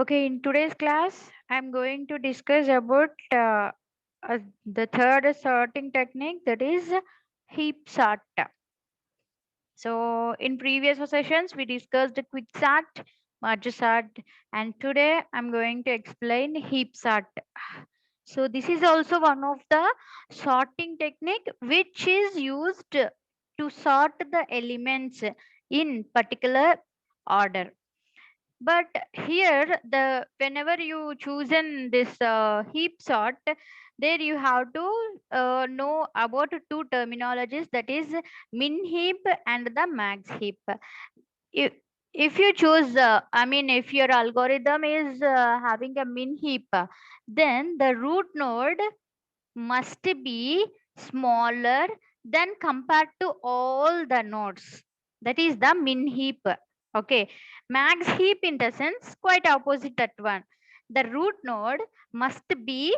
Okay, in today's class, I'm going to discuss about the third sorting technique, that is heap sort. So, in previous sessions, we discussed the quick sort, merge sort, and today I'm going to explain heap sort. So, this is also one of the sorting technique which is used to sort the elements in particular order. But here, the whenever you chosen this heap sort, there you have to know about two terminologies, that is min heap and the max heap. if, if you choose if your algorithm is having a min heap, then the root node must be smaller than compared to all the nodes. That is the min heap. Okay. Max heap in the sense quite opposite that one. The root node must be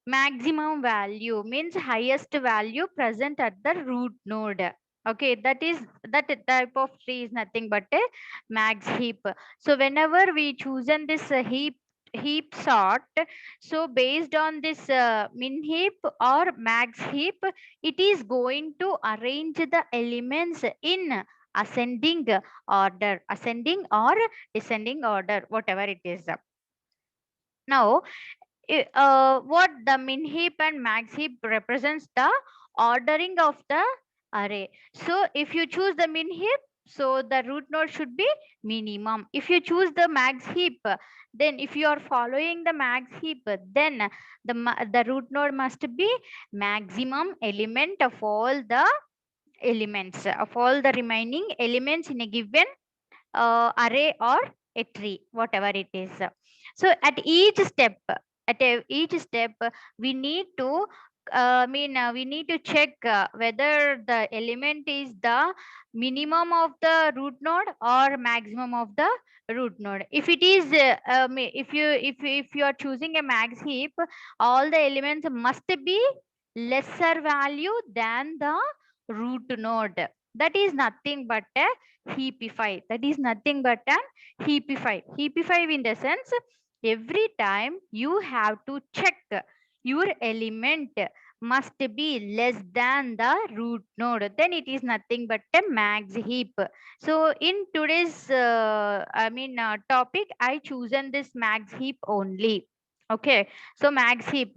maximum value, means highest value present at the root node. Okay, that type of tree is nothing but a max heap. So whenever we chosen this heap sort, so based on this min heap or max heap, it is going to arrange the elements in ascending or descending order, whatever it is. Now, what the min heap and max heap represents the ordering of the array. So if you choose the min heap, so the root node should be minimum. If you choose the max heap, then if you are following the max heap, then the root node must be maximum element of all the elements, of all the remaining elements in a given array or a tree, whatever it is. So each step, we need to we need to check whether the element is the minimum of the root node or maximum of the root node. If it is if you are choosing a max heap, all the elements must be lesser value than the root node. That is nothing but a heapify. That is nothing but an heapify. Heapify in the sense, every time you have to check your element must be less than the root node, then it is nothing but a max heap. So in today's topic, I chosen this max heap only. Okay, so max heap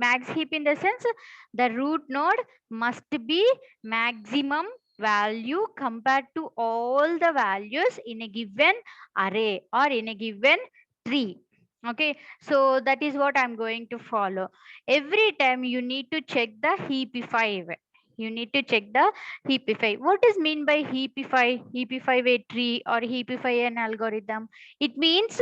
in the sense, the root node must be maximum value compared to all the values in a given array or in a given tree. Okay, so that is what I'm going to follow. Every time you need to check the heapify. You need to check the heapify. What is mean by heapify? Heapify a tree or heapify an algorithm? It means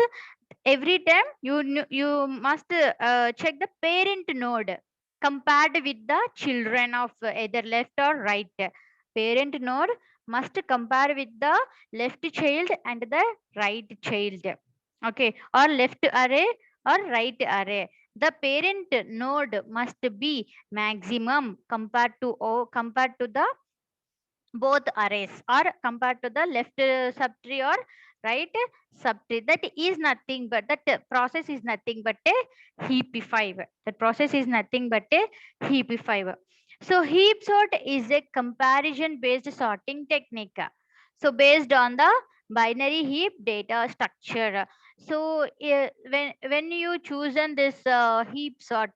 every time you must check the parent node compared with the children of either left or right. Parent node must compare with the left child and the right child. Okay, or left array or right array. The parent node must be maximum compared to the both arrays, or compared to the left subtree or right subtree. That is nothing but that process is nothing but a heapify. That process is nothing but a heapify. So heap sort is a comparison based sorting technique, so based on the binary heap data structure. So when you chosen this heap sort,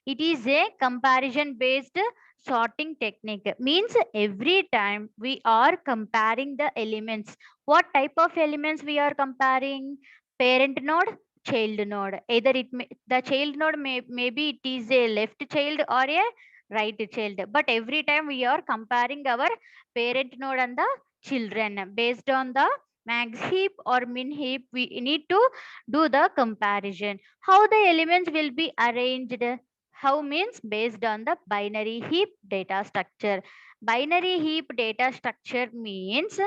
it is a comparison based sorting technique. Means every time we are comparing the elements, what type of elements we are comparing? Parent node, child node. Either the child node maybe it is a left child or a right child, but every time we are comparing our parent node and the children. Based on the max heap or min heap, we need to do the comparison. How the elements will be arranged? How means based on the binary heap data structure. Binary heap data structure means,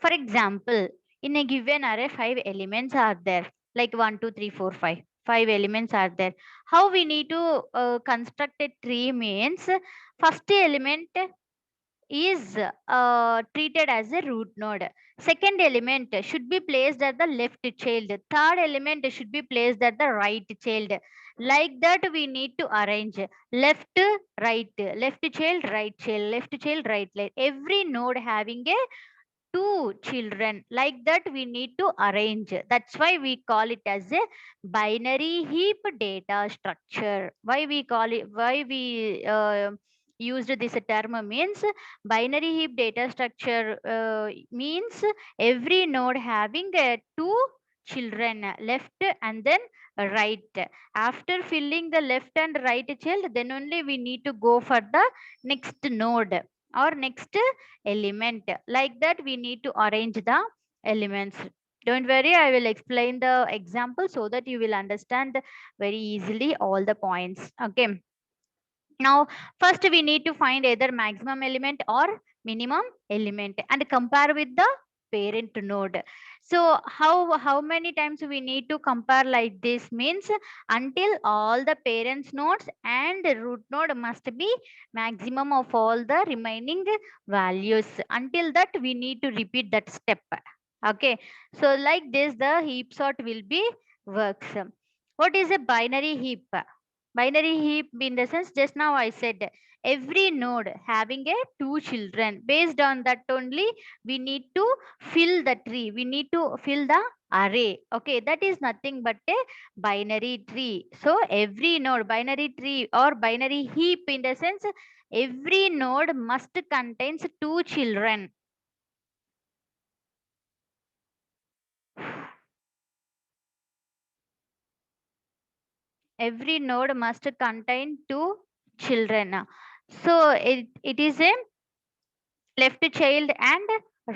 for example, in a given array, 5 elements are there, like 1, 2, 3, 4, 5. 5 elements are there. How we need to construct a tree means, first element is treated as a root node. Second element should be placed at the left child. Third element should be placed at the right child. Like that, we need to arrange left, right, left child, right child, left child, right child. Every node having a two children. Like that, we need to arrange. That's why we call it as a binary heap data structure. Why we call it, why we used this term means binary heap data structure means every node having two children, left and then right. After filling the left and right child, then only we need to go for the next node or next element. Like that, we need to arrange the elements. Don't worry, I will explain the example so that you will understand very easily all the points. Okay. Now, first we need to find either maximum element or minimum element and compare with the parent node. So how many times we need to compare like this means until all the parents nodes and root node must be maximum of all the remaining values. Until that, we need to repeat that step. Okay. So like this, the heap sort will be works. What is a binary heap? Binary heap in the sense, just now I said every node having a two children. Based on that only, we need to fill the tree. We need to fill the array. Okay, that is nothing but a binary tree. So every node, binary tree or binary heap in the sense, every node must contains two children. Every node must contain two children. So it is a left child and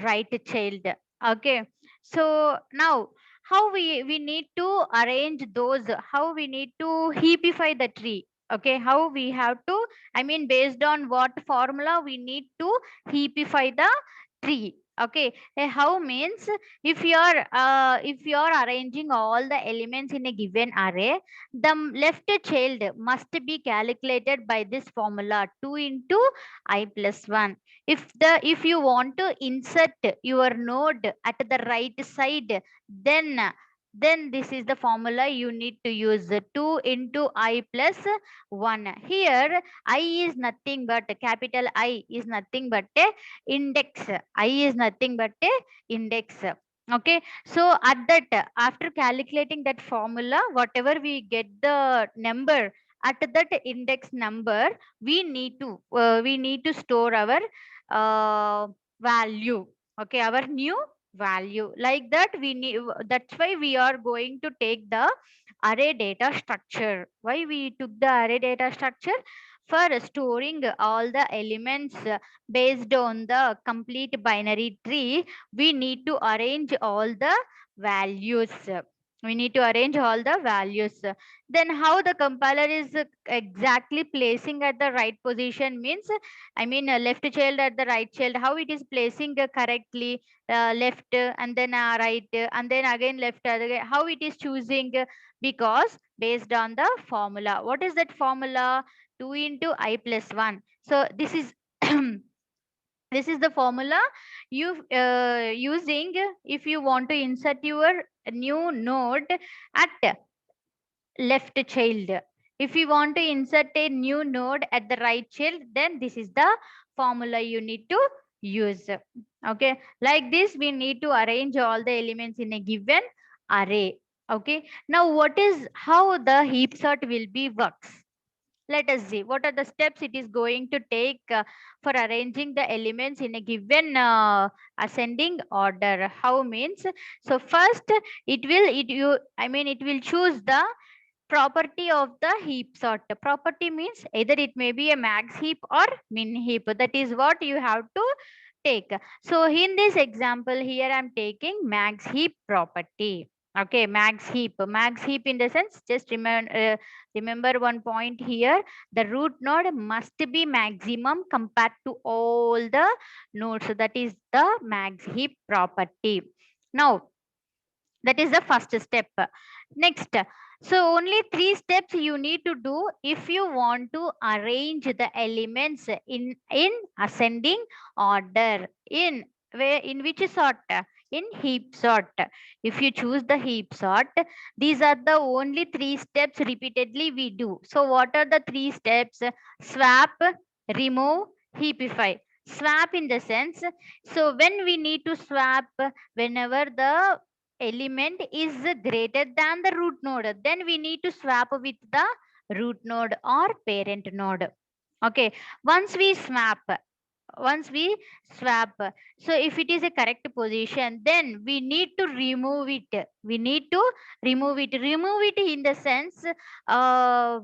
right child. Okay. So now how we need to arrange those, how we need to heapify the tree. Okay, how we have to, I mean, based on what formula we need to heapify the tree. Okay. How means, if you are arranging all the elements in a given array, the left child must be calculated by this formula 2 into I plus 1. If you want to insert your node at the right side, then this is the formula you need to use, 2 into I plus 1. Here I is nothing but, capital I is nothing but a index. I is nothing but a index. Okay. So at that, after calculating that formula, whatever we get the number at that index number, we need to store our value. Okay, our new value. Like that, we need, that's why we are going to take the array data structure. Why we took the array data structure? For storing all the elements based on the complete binary tree, we need to arrange all the values. We need to arrange all the values. Then how the compiler is exactly placing at the right position means, I mean, left child at the right child, how it is placing correctly, left and then right and then again left, how it is choosing, because based on the formula. What is that formula? 2 into I plus 1. So this is this is the formula you using if you want to insert your new node at left child. If you want to insert a new node at the right child, then this is the formula you need to use. Okay, like this we need to arrange all the elements in a given array. Okay, now what is, how the heap sort will be works? Let us see what are the steps it is going to take for arranging the elements in a given ascending order. How means, so first it will choose the property of the heap sort. Property means either it may be a max heap or min heap. That is what you have to take. So in this example here, I'm taking max heap property. Okay, max heap. Max heap in the sense, just remember one point here. The root node must be maximum compared to all the nodes. So that is the max heap property. Now, that is the first step. Next, So only three steps you need to do if you want to arrange the elements in ascending order. In which sort? In heap sort. If you choose the heap sort, these are the only three steps repeatedly we do. So what are the three steps? Swap, remove, heapify. Swap in the sense, so when we need to swap, whenever the element is greater than the root node, then we need to swap with the root node or parent node. Okay, once we swap, once we swap, so if it is a correct position, then we need to remove it. We need to remove it in the sense, uh,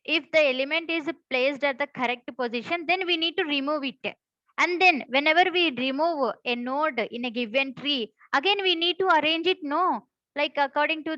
if the element is placed at the correct position, then we need to remove it. And then whenever we remove a node in a given tree, again we need to arrange it, no, like according to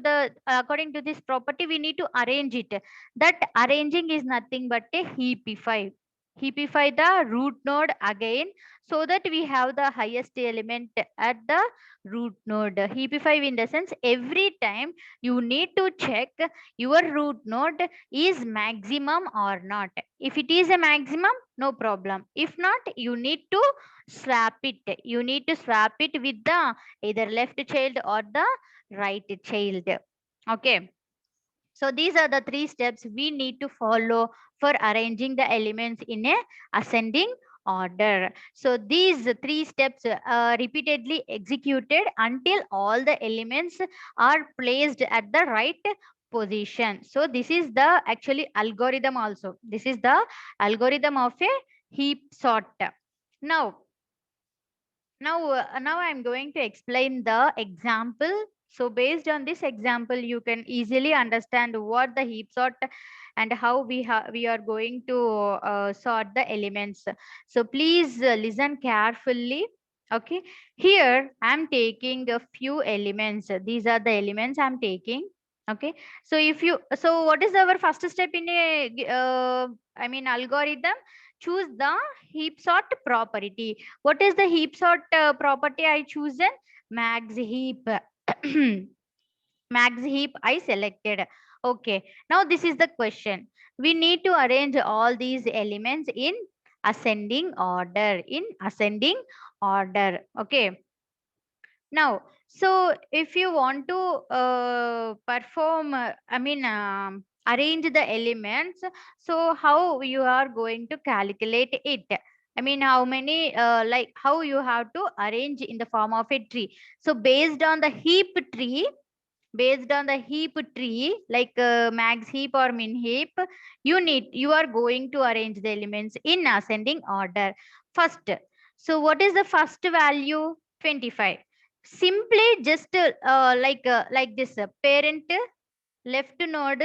this property we need to arrange it. That arranging is nothing but a heapify. Heapify the root node again, so that we have the highest element at the root node. Heapify in the sense, every time you need to check your root node is maximum or not. If it is a maximum, no problem. If not, you need to swap it. You need to swap it with the either left child or the right child. Okay. So these are the three steps we need to follow for arranging the elements in a ascending order. So these three steps repeatedly executed until all the elements are placed at the right position. So this is the actually algorithm also. This is the algorithm of a heap sort. Now, now I'm going to explain the example. So based on this example, you can easily understand what the heap sort and how we are going to sort the elements. So please listen carefully. Okay, here I'm taking a few elements. These are the elements I'm taking. Okay, so if you, so what is our first step in a I mean algorithm? Choose the heap sort property. What is the heap sort property I chosen? Max heap. Max heap I selected. Okay. Now this is the question. We need to arrange all these elements in ascending order. In ascending order. Okay. Now, so if you want to perform, arrange the elements, so how you are going to calculate it? I mean, how many, like how you have to arrange in the form of a tree. So based on the heap tree, like max heap or min heap, you are going to arrange the elements in ascending order. First, so what is the first value? 25. Simply just like this, parent, left node,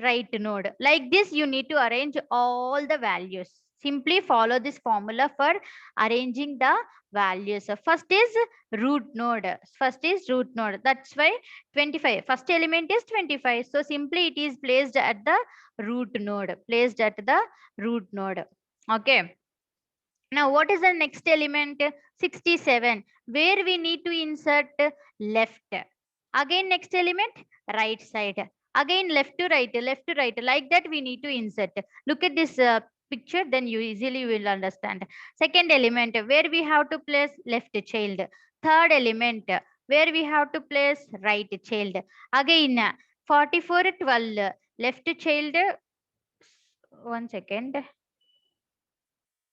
right node. Like this, you need to arrange all the values. Simply follow this formula for arranging the values. First is root node. First is root node. That's why 25. First element is 25. So simply it is placed at the root node. Placed at the root node. Okay. Now, what is the next element? 67, where we need to insert left. Again, next element, right side. Again, left to right, left to right. Like that, we need to insert. Look at this picture, then you easily will understand. Second element, where we have to place left child. Third element, where we have to place right child. Again, 44, 12, left child. One second.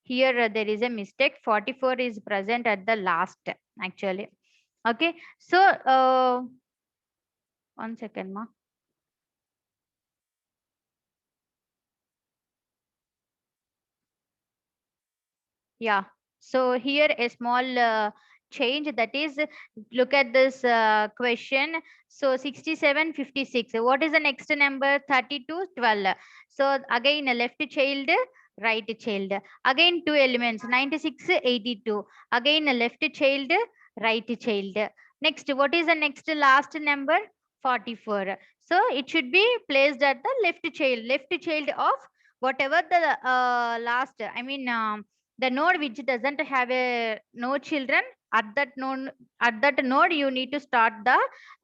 Here there is a mistake. 44 is present at the last actually. Okay. So one second, ma. Yeah. So here a small change, that is, look at this question. So 67, 56. What is the next number? 32, 12. So again a left child, right child. Again two elements, 96, 82. Again a left child, right child. Next, what is the next last number? 44. So it should be placed at the left child of whatever the last, The node which doesn't have a no children, at that node you need to start the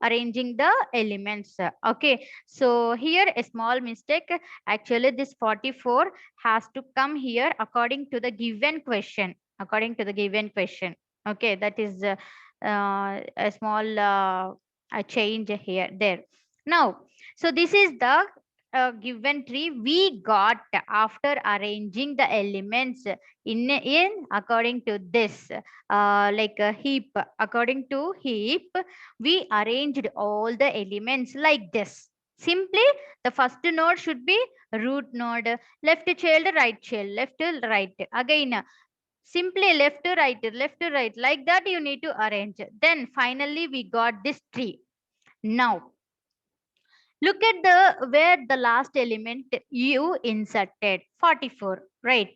arranging the elements. Okay, so here a small mistake. Actually, this 44 has to come here according to the given question. According to the given question. Okay, that is a small a change here there. Now, so this is the given tree we got after arranging the elements in according to this like a heap. According to heap, we arranged all the elements like this. Simply, the first node should be root node, left child, right child, left to right. Again, simply left to right, left to right, like that you need to arrange. Then finally we got this tree. Now look at the where the last element you inserted 44, right?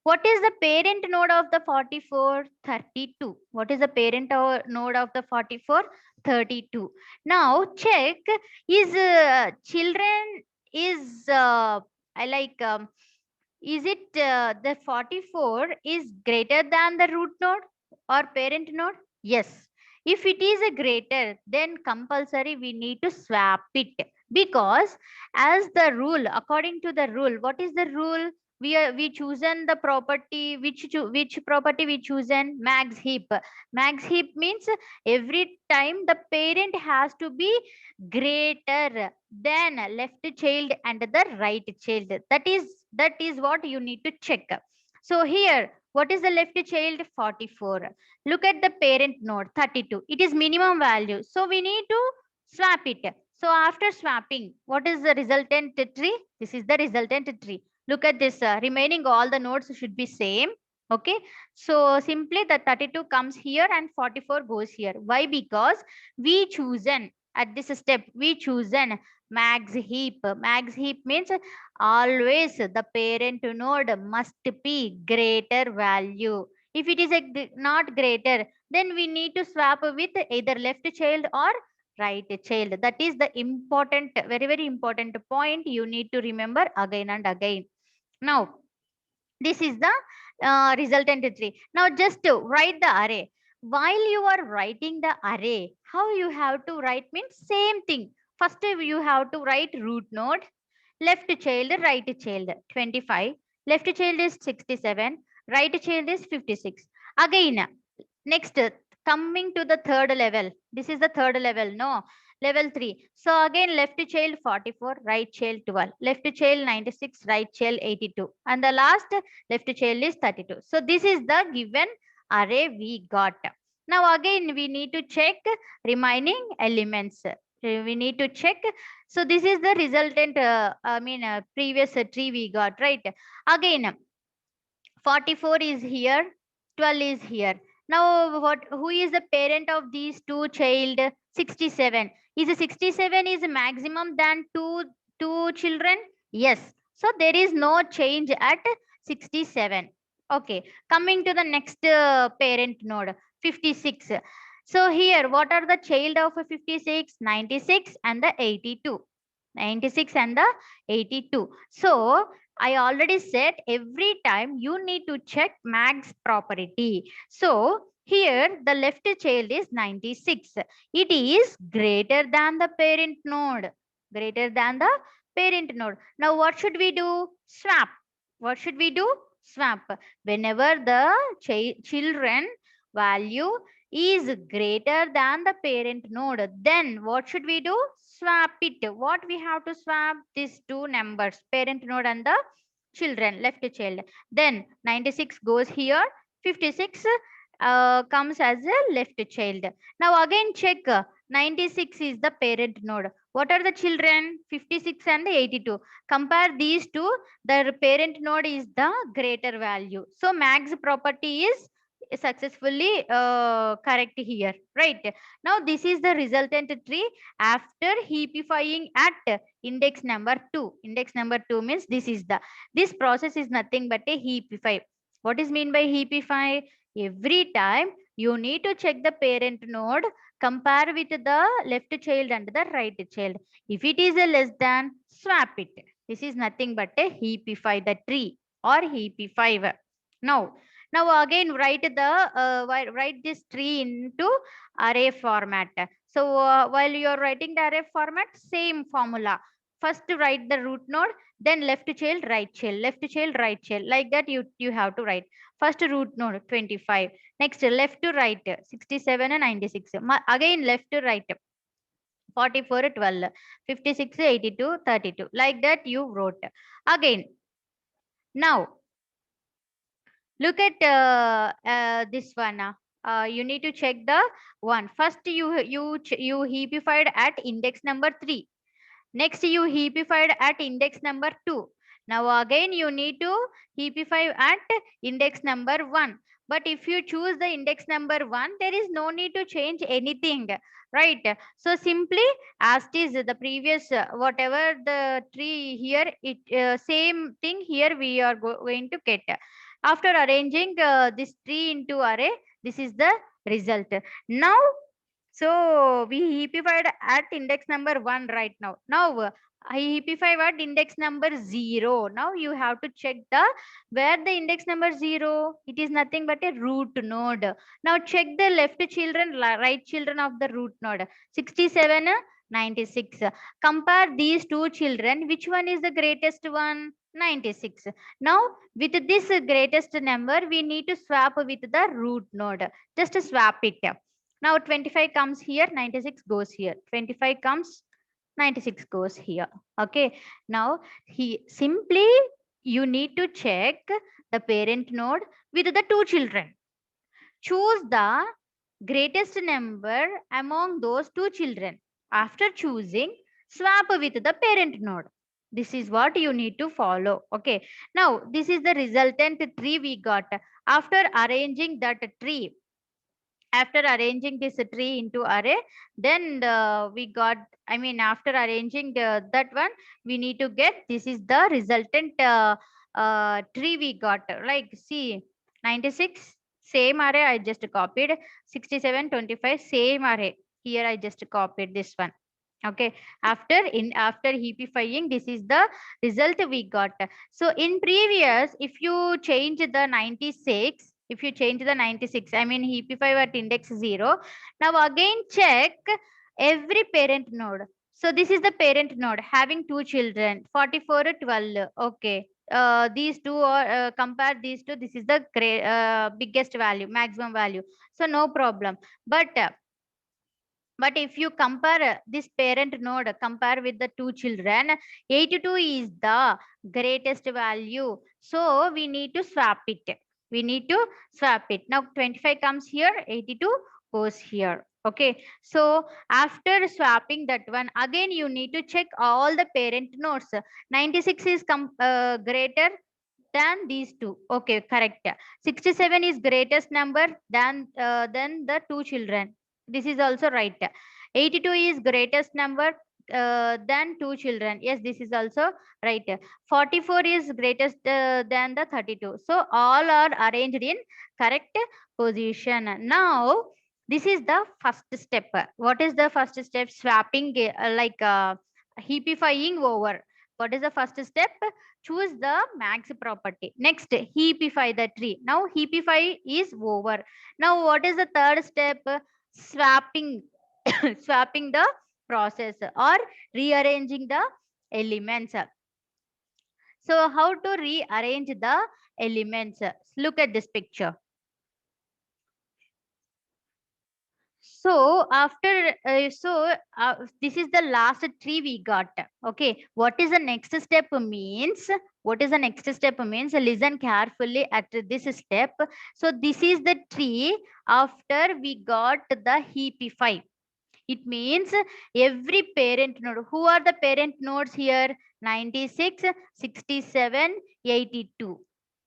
What is the parent node of the 44? 32. What is the parent node of the 44? 32. Now check, is children is I like is it the 44 is greater than the root node or parent node? Yes. If it is a greater, then compulsory we need to swap it, because as the rule, according to the rule, what is the rule? We chosen the property, which property we chosen? Max heap. Max heap means every time the parent has to be greater than left child and the right child. That is what you need to check. So here, what is the left child? 44. Look at the parent node 32. It is minimum value, so we need to swap it. So after swapping, what is the resultant tree? This is the resultant tree. Look at this. Remaining all the nodes should be same. Okay. So simply the 32 comes here and 44 goes here. Why? Because we chosen at this step, we chosen max heap. Max heap means always the parent node must be greater value. If it is not greater, then we need to swap with either left child or right child. That is the important, very very important point you need to remember again and again. Now this is the resultant tree. Now just to write the array. While you are writing the array, how you have to write means same thing. First you have to write root node, left child, right child 25, left child is 67, right child is 56. Again, next, coming to the third level. This is the third level, no? Level 3. So again, left child 44, right child 12. Left child 96, right child 82. And the last left child is 32. So this is the given array we got. Now again, we need to check remaining elements. We need to check. So this is the resultant, previous tree we got, right? Again, 44 is here, 12 is here. Now, who is the parent of these two child? 67. Is a 67 is maximum than two children? Yes. So there is no change at 67. Okay. Coming to the next parent node, 56. So here, what are the child of a 56? 96 and the 82. 96 and the 82. So I already said every time you need to check max property. So here the left child is 96. It is greater than the parent node. Greater than the parent node. Now what should we do? Swap. What should we do? Swap. Whenever the children value is greater than the parent node, then what should we do? Swap it. What we have to swap? These two numbers, parent node and the children, left child. Then 96 goes here, 56 comes as a left child. Now again check, 96 is the parent node. What are the children? 56 and 82. Compare these two, the parent node is the greater value. So max property is successfully correct here, right? Now this is the resultant tree after heapifying at index number 2. Index number 2 means this process is nothing but a heapify. What is mean by heapify? Every time you need to check the parent node, compare with the left child and the right child. If it is a less than, swap it. This is nothing but a heapify the tree or heapify. Now Now again write this tree into array format. So while you are writing the array format, same formula. First write the root node, then left child, right child, left child, right child. Like that you have to write. First root node 25. Next left to right 67 and 96. Again left to right 44 12, 56 82 32. Like that you wrote. Again now look at this one. You need to check the one. First, you heapified at index number 3. Next, you heapified at index number 2. Now again, you need to heapify at index number 1. But if you choose the index number 1, there is no need to change anything, right? So simply as it is the previous, whatever the tree here, it same thing here we are going to get. After arranging this tree into array, this is the result. Now so we heapified at index number 1 right now. Now I heapify at index number 0. Now you have to check the where the index number 0. It is nothing but a root node. Now check the left children, right children of the root node. 67, 96. Compare these two children. Which one is the greatest one? 96. Now with this greatest number, we need to swap with the root node. Just swap it. Now 25 comes here, 96 goes here. 25 comes, 96 goes here. Okay. Now he simply you need to check the parent node with the two children. Choose the greatest number among those two children. After choosing, swap with the parent node. This is what you need to follow. Okay. Now this is the resultant tree we got. After arranging that tree, after arranging this tree into array, then we got, I mean after arranging that one, we need to get, this is the resultant tree we got. Like see, 96 same array I just copied, 67 25 same array, here I just copied this one. Okay, after heapifying, this is the result we got. So in previous, if you change the 96, if you change the 96, I mean heapify at index 0. Now again check every parent node. So this is the parent node having two children, 44 12. Okay, these two are compare these two, this is the biggest value, maximum value, so no problem. But if you compare this parent node, compare with the two children, 82 is the greatest value. So we need to swap it. We need to swap it. Now 25 comes here, 82 goes here. Okay. So after swapping that one, again you need to check all the parent nodes. 96 is greater than these two. Okay, correct. 67 is greatest number than the two children. This is also right. 82 is greatest number than two children. Yes, this is also right. 44 is greatest than the 32. So all are arranged in correct position. Now this is the first step. What is the first step? Swapping, heapifying over. What is the first step? Choose the max property. Next, heapify the tree. Now heapify is over. Now what is the third step? Swapping swapping the process or rearranging the elements. So how to rearrange the elements? Look at this picture. So after this is the last tree we got. Okay, what is the next step means? What is the next step means? Listen carefully at this step. So this is the tree after we got the heapify. It means every parent node. Who are the parent nodes here? 96, 67, 82.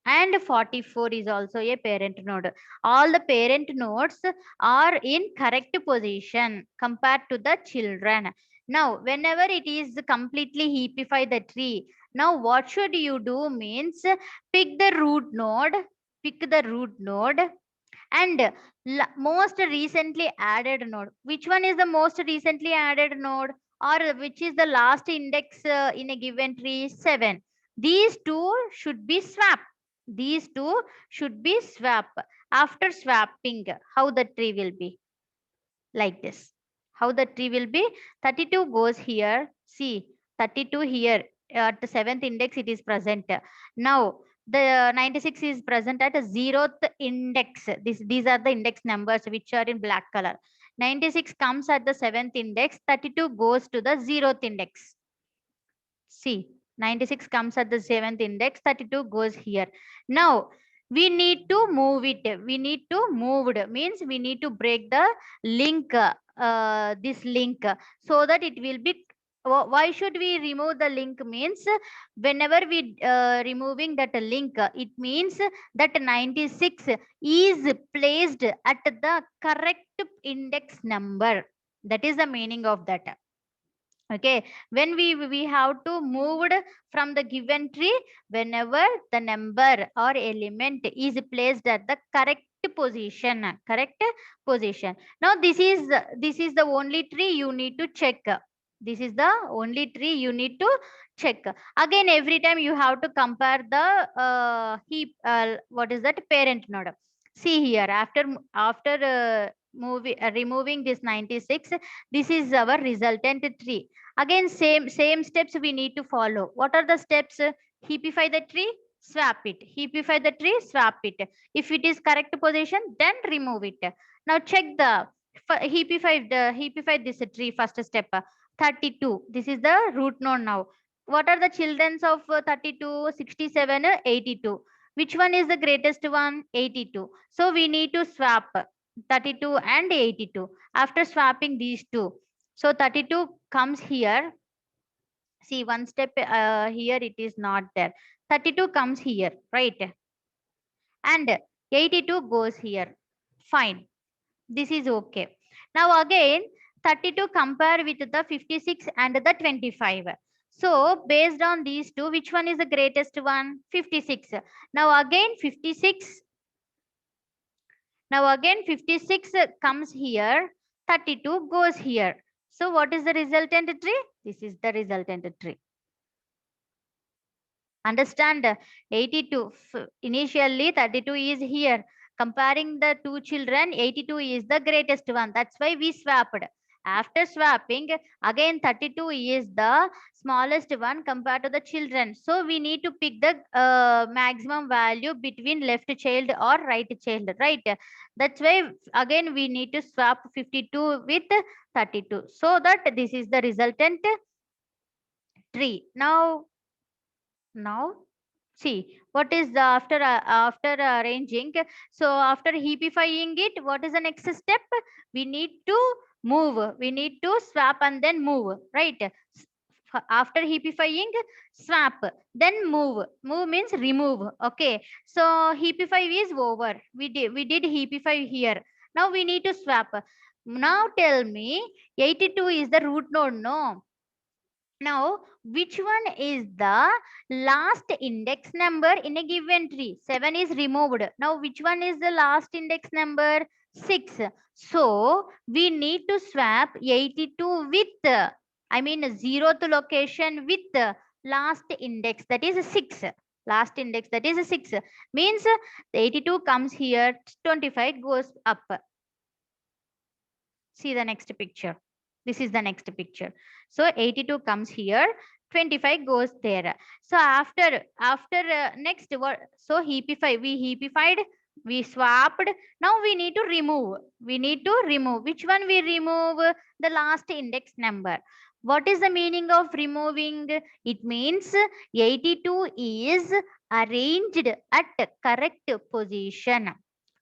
And 44 is also a parent node. All the parent nodes are in correct position compared to the children. Now, whenever it is completely heapify the tree, now what should you do means pick the root node, and most recently added node. Which one is the most recently added node, or which is the last index in a given tree? 7. These two should be swapped. These two should be swap. After swapping, how the tree will be? Like this. How the tree will be? 32 goes here. See, 32 here at the seventh index it is present. Now the 96 is present at a zeroth index. These are the index numbers which are in black color. 96 comes at the seventh index. 32 goes to the zeroth index. See, 96 comes at the seventh index. 32 goes here. Now we need to move it. We need to move it. Means we need to break the link. This link so that it will be. Why should we remove the link? Means whenever we removing that link, it means that 96 is placed at the correct index number. That is the meaning of that. Okay, when we have to move from the given tree whenever the number or element is placed at the correct position. Correct position. Now this is the only tree you need to check. This is the only tree you need to check. Again, every time you have to compare the heap, what is that, parent node. See here, after removing this 96, this is our resultant tree. Again, same steps we need to follow. What are the steps? Heapify the tree, swap it. Heapify the tree, swap it. If it is correct position, then remove it. Now check the heapify this tree. First step, 32. This is the root node now. What are the childrens of 32, 67, 82? Which one is the greatest one? 82. So we need to swap 32 and 82. After swapping these two, so 32 comes here. See, one step here it is not there. 32 comes here, right? And 82 goes here. Fine. This is okay. Now again, 32 compare with the 56 and the 25. So based on these two, which one is the greatest one? 56. Now again 56. Now again 56 comes here. 32 goes here. So what is the resultant tree? This is the resultant tree. Understand? 82. Initially 32 is here. Comparing the two children, 82 is the greatest one. That's why we swapped. After swapping, again 32 is the smallest one compared to the children. So we need to pick the maximum value between left child or right child, right? That's why again we need to swap 52 with 32. So that this is the resultant tree. Now see what is the after arranging. So after heapifying it, what is the next step? We need to move. We need to swap and then move, right? After heapifying, swap, then move. Move means remove. Okay, so heapify is over. We did heapify here. Now we need to swap. Now tell me, 82 is the root node, no? Now, which one is the last index number in a given tree? 7 is removed. Now, which one is the last index number? 6. So, we need to swap 82 with, I mean, zeroth location with the last index, that is 6. Last index, that is 6. Means 82 comes here, 25 goes up. See the next picture. This is the next picture. So 82 comes here, 25 goes there. So after next what? So heapify, we heapified, we swapped. Now we need to remove. We need to remove. Which one we remove? The last index number. What is the meaning of removing? It means 82 is arranged at correct position.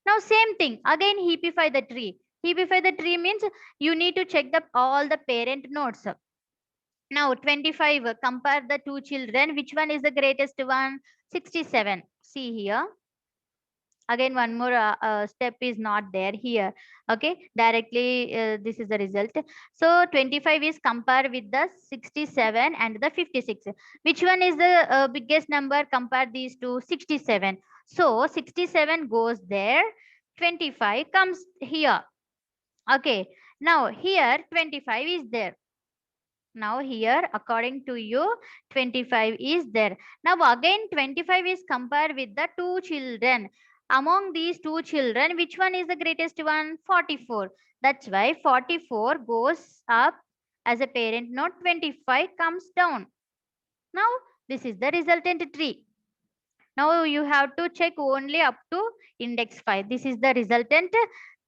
Now same thing. Again heapify the tree. Heapify the tree means you need to check all the parent nodes. Now 25, compare the two children. Which one is the greatest one? 67. See here. Again, one more step is not there here. Okay, directly this is the result. So 25 is compared with the 67 and the 56. Which one is the biggest number? Compare these two. 67. So 67 goes there. 25 comes here. Okay, now here 25 is there. Now here, according to you, 25 is there. Now again, 25 is compared with the two children. Among these two children, which one is the greatest one? 44. That's why 44 goes up as a parent node, 25 comes down. Now this is the resultant tree. Now you have to check only up to index 5. This is the resultant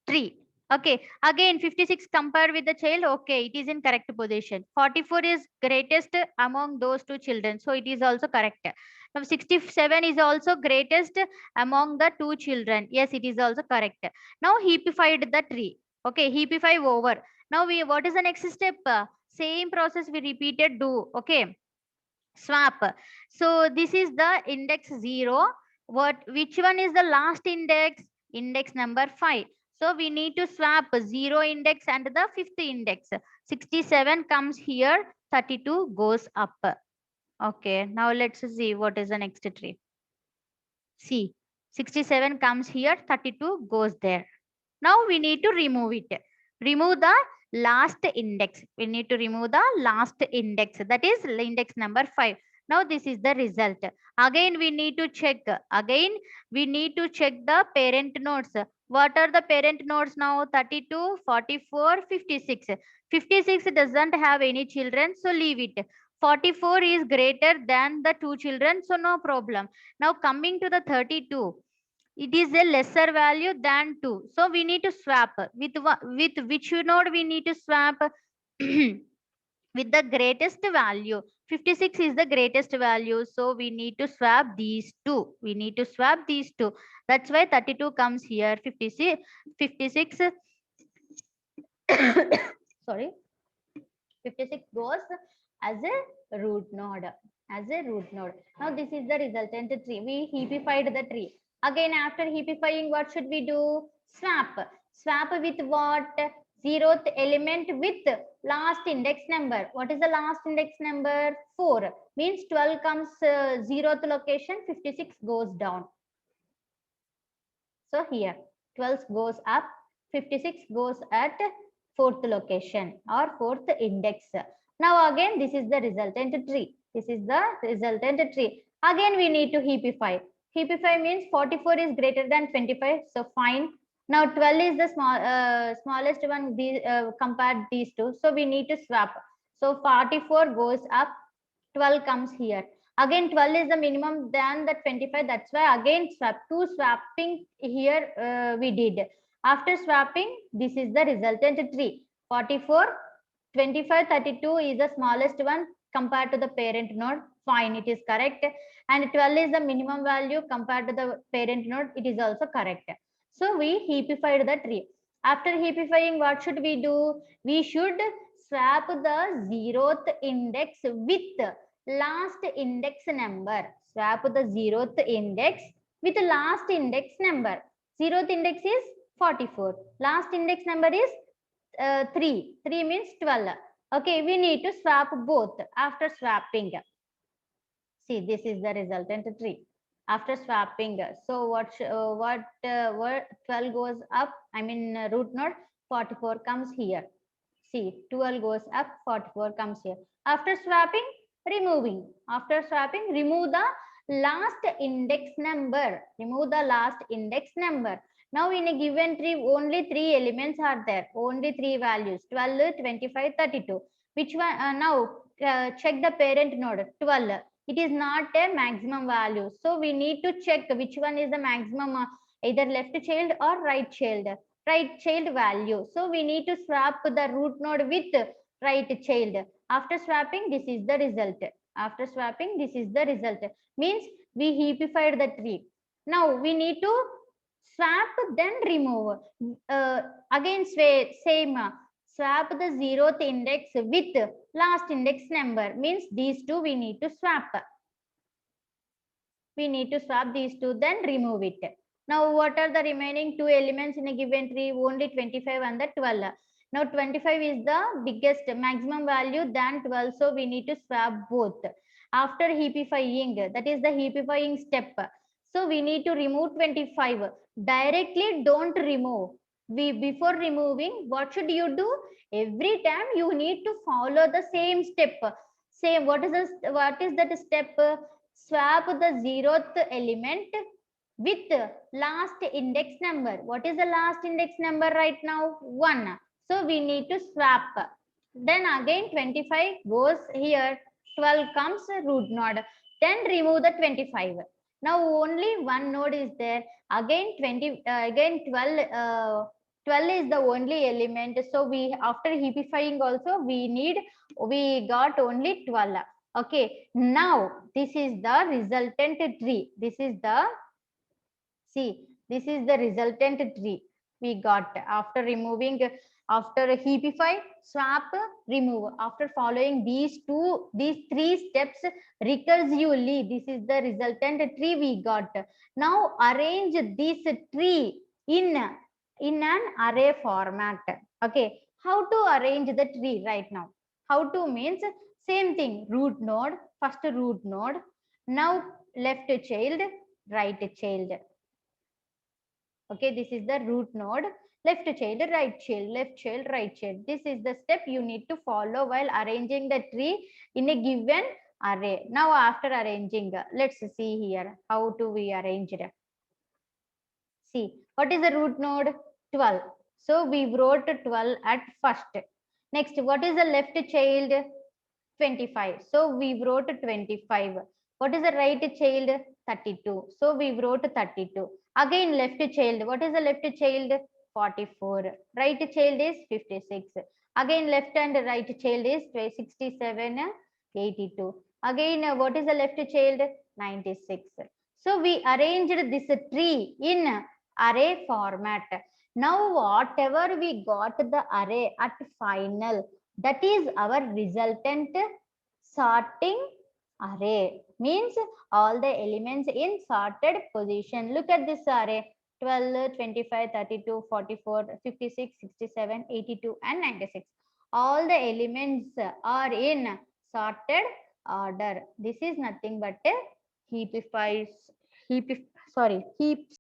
tree. Okay, again 56 compared with the child. Okay, it is in correct position. 44 is greatest among those two children. So it is also correct. Now 67 is also greatest among the two children. Yes, it is also correct. Now heapified the tree. Okay, heapify over. Now we what is the next step? Same process we repeated do. Okay, swap. So this is the index 0. Which one is the last index? Index number 5. So we need to swap 0 index and the fifth index. 67 comes here, 32 goes up. Okay, now let's see what is the next tree. See, 67 comes here, 32 goes there. Now we need to remove it. Remove the last index. We need to remove the last index. That is index number 5. Now this is the result. Again we need to check. Again we need to check the parent nodes. What are the parent nodes now? 32, 44, 56. 56 doesn't have any children, so leave it. 44 is greater than the two children, so no problem. Now coming to the 32, it is a lesser value than 2. So we need to swap. With which node we need to swap? With the greatest value. 56 is the greatest value. So we need to swap these two. We need to swap these two. That's why 32 comes here. 56. 56 sorry. 56 goes as a root node. As a root node. Now this is the resultant tree. We heapified the tree. Again, after heapifying, what should we do? Swap. Swap with what? Zeroth element with last index number. What is the last index number? 4. Means 12 comes zeroth location, 56 goes down. So here 12 goes up, 56 goes at fourth location or fourth index. Now again, this is the resultant tree. This is the resultant tree. Again, we need to heapify. Heapify means 44 is greater than 25. So fine. Now 12 is the smallest one compared these two. So we need to swap. So 44 goes up, 12 comes here. Again 12 is the minimum than the 25. That's why again swap. Two swapping here we did. After swapping, this is the resultant tree. 44, 25, 32 is the smallest one compared to the parent node. Fine, it is correct. And 12 is the minimum value compared to the parent node. It is also correct. So we heapified the tree. After heapifying, what should we do? We should swap the 0th index with last index number. Swap the 0th index with last index number. 0th index is 44. Last index number is 3. 3 means 12. Okay, we need to swap both after swapping. See, this is the resultant tree. After swapping, so what 12 goes up, I mean root node, 44 comes here. See, 12 goes up, 44 comes here. After swapping, removing. After swapping, remove the last index number. Remove the last index number. Now in a given tree, only 3 elements are there. Only 3 values, 12, 25, 32. Which one? Now check the parent node, 12. It is not a maximum value. So we need to check which one is the maximum, either left child or right child value. So we need to swap the root node with right child. After swapping, this is the result. After swapping, this is the result. Means we heapified the tree. Now we need to swap, then remove. Again, same. Swap the 0th index with last index number. Means these two we need to swap. We need to swap these two, then remove it. Now, what are the remaining two elements in a given tree? Only 25 and the 12. Now, 25 is the biggest maximum value than 12. So, we need to swap both. After heapifying, that is the heapifying step. So, we need to remove 25. Directly don't remove. before removing, what should you do? Every time you need to follow the same step. Say what is that step? Swap the 0th element with last index number. What is the last index number right now? 1. So we need to swap. Then again 25 goes here, 12 comes root node. Then remove the 25. Now only one node is there. Again 12 is the only element. So we, after heapifying also, we got only 12. Okay, now this is the resultant tree. This is the resultant tree we got after removing, after heapify, swap, remove. After following these three steps recursively, this is the resultant tree we got. Now arrange this tree in an array format. Okay, how to arrange the tree right now? How to means same thing. Root node, first root node. Now left child, right child. Okay, this is the root node. Left child, right child, left child, right child. This is the step you need to follow while arranging the tree in a given array. Now after arranging, let's see here how to we arrange it. See, what is the root node? 12. So we wrote 12 at first. Next, what is the left child? 25. So we wrote 25. What is the right child? 32. So we wrote 32. Again left child. What is the left child? 44. Right child is 56. Again left and right child is 67, 82. Again what is the left child? 96. So we arranged this tree in array format. Now whatever we got the array at final, that is our resultant sorting array. Means all the elements in sorted position. Look at this array: 12, 25, 32, 44, 56, 67, 82 and 96. All the elements are in sorted order. This is nothing but a heap, sorry, heaps